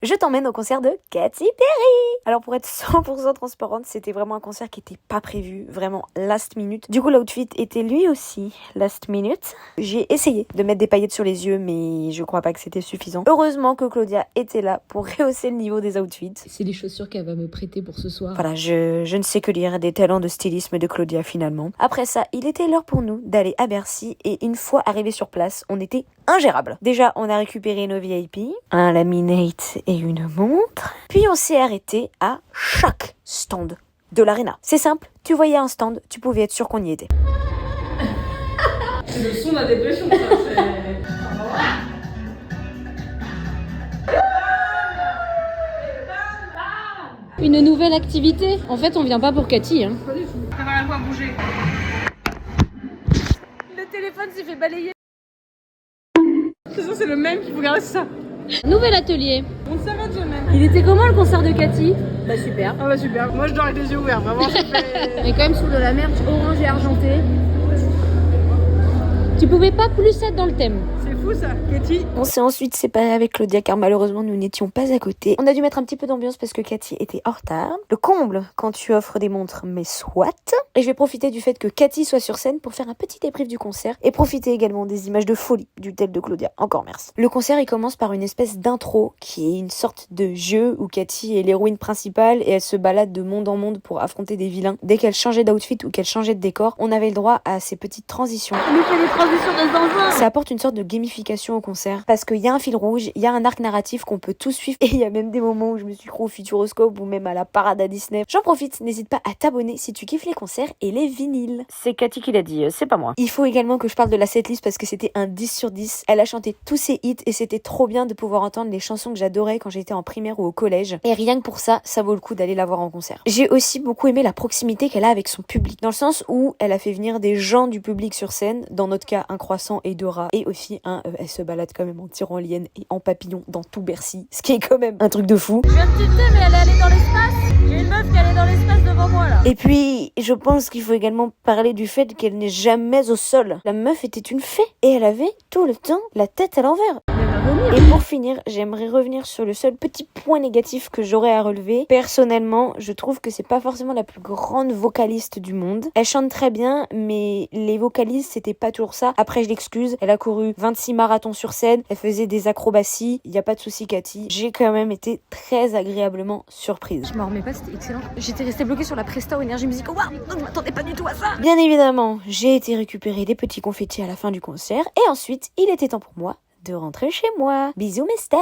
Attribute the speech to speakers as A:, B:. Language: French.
A: je t'emmène au concert de Katy Perry. Alors pour être 100% transparente, c'était vraiment un concert qui était pas prévu, vraiment last minute. Du coup l'outfit était lui aussi last minute. J'ai essayé de mettre des paillettes sur les yeux, mais je crois pas que c'était suffisant. Heureusement que Claudia était là pour rehausser le niveau des outfits.
B: C'est les chaussures qu'elle va me prêter pour ce soir.
A: Voilà, je ne sais que lire des talents de stylisme de Claudia finalement. Après ça, il était l'heure pour nous d'aller à Bercy et une fois arrivés sur place, on était ingérable. Déjà, on a récupéré nos VIP, un laminate et une montre. Puis on s'est arrêté à chaque stand de l'Arena. C'est simple, tu voyais un stand, tu pouvais être sûr qu'on y était.
C: C'est le son de la dépression, ça, c'est...
B: Une nouvelle activité. En fait, on vient pas pour Katy, hein.
C: Pas du tout. Préparez quoi à bouger.
A: Le téléphone s'est fait balayer.
C: C'est ça, c'est le même qu'il faut garder, c'est ça.
B: Nouvel atelier.
C: On ne s'arrête jamais.
B: Il était comment le concert de Katy? Bah super.
C: Ah bah super, moi je dors avec les yeux ouverts, vraiment ça fait...
B: On est quand même sous de la merch orange et argentée. Tu pouvais pas plus être dans le thème.
C: C'est fou ça, Katy.
A: On s'est ensuite séparés avec Claudia car malheureusement nous n'étions pas à côté. On a dû mettre un petit peu d'ambiance parce que Katy était en retard. Le comble quand tu offres des montres, mais soit. Et je vais profiter du fait que Katy soit sur scène pour faire un petit débrief du concert et profiter également des images de folie du tel de Claudia. Encore merci. Le concert il commence par une espèce d'intro qui est une sorte de jeu où Katy est l'héroïne principale et elle se balade de monde en monde pour affronter des vilains. Dès qu'elle changeait d'outfit ou qu'elle changeait de décor, on avait le droit à ces petites transitions. Ça apporte une sorte de gamification au concert parce qu'il y a un fil rouge, il y a un arc narratif qu'on peut tous suivre et il y a même des moments où je me suis cru au Futuroscope ou même à la parade à Disney. J'en profite, n'hésite pas à t'abonner si tu kiffes les concerts et les vinyles. C'est Katy qui l'a dit, c'est pas moi. Il faut également que je parle de la setlist parce que c'était un 10 sur 10. Elle a chanté tous ses hits et c'était trop bien de pouvoir entendre les chansons que j'adorais quand j'étais en primaire ou au collège. Et rien que pour ça, ça vaut le coup d'aller la voir en concert. J'ai aussi beaucoup aimé la proximité qu'elle a avec son public, dans le sens où elle a fait venir des gens du public sur scène, dans notre cas un croissant et deux rats, et aussi elle se balade quand même en tyrolienne et en papillon dans tout Bercy, ce qui est quand même un truc de fou.
D: Je viens de tilter, mais elle est allée dans l'espace. J'ai une meuf qui est allée dans l'espace devant moi là.
A: Et puis, je pense qu'il faut également parler du fait qu'elle n'est jamais au sol. La meuf était une fée et elle avait tout le temps la tête à l'envers. Et pour finir, j'aimerais revenir sur le seul petit point négatif que j'aurais à relever. Personnellement, je trouve que c'est pas forcément la plus grande vocaliste du monde. Elle chante très bien, mais les vocalistes, c'était pas toujours ça. Après, je l'excuse. Elle a couru 26 marathons sur scène. Elle faisait des acrobaties. Y a pas de souci, Katy. J'ai quand même été très agréablement surprise.
B: Je m'en remets pas, c'était excellent. J'étais restée bloquée sur la Presta Énergie Musique. Waouh, je m'attendais pas du tout à ça.
A: Bien évidemment, j'ai été récupérer des petits confettis à la fin du concert. Et ensuite, il était temps pour moi de rentrer chez moi. Bisous mes stars.